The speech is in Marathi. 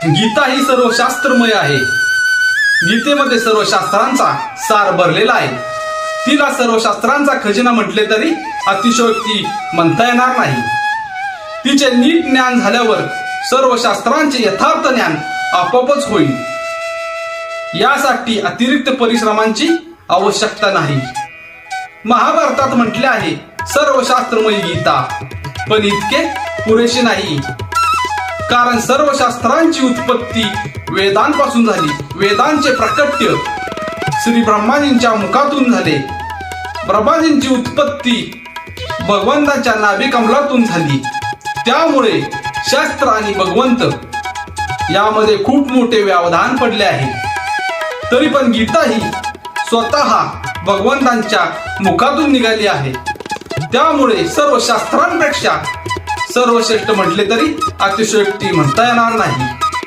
गीता ही सर्व शास्त्रमय आहे. गीतेमध्ये सर्व शास्त्रांचा सार भरलेला आहे. तिला सर्व शास्त्रांचा खजिना म्हटले तरी अतिशयोक्ती म्हणता येणार नाही. तिचे नीट ज्ञान झाल्यावर सर्व शास्त्रांचे यथार्थ ज्ञान आपोआपच होईल. यासाठी अतिरिक्त परिश्रमांची आवश्यकता नाही. महाभारतात म्हटले आहे सर्व शास्त्रमयी गीता, पण इतके पुरेसे नाही. कारण सर्व शास्त्रांची उत्पत्ती वेदांपासून झाली. वेदांचे प्रकट्य श्री ब्रह्माजींच्या मुखातून झाले. ब्रह्माजींची उत्पत्ती भगवंताच्या नाभिकमलातून झाली. त्यामुळे शास्त्र आणि भगवंत यामध्ये खूप मोठे व्यवधान पडले आहे. तरी पण गीता ही स्वतः भगवंतांच्या मुखातून निघाली आहे. त्यामुळे सर्व शास्त्रांपेक्षा सर्वश्रेष्ठ म्हटले तरी अतिशयोक्ती म्हणता येणार नाही.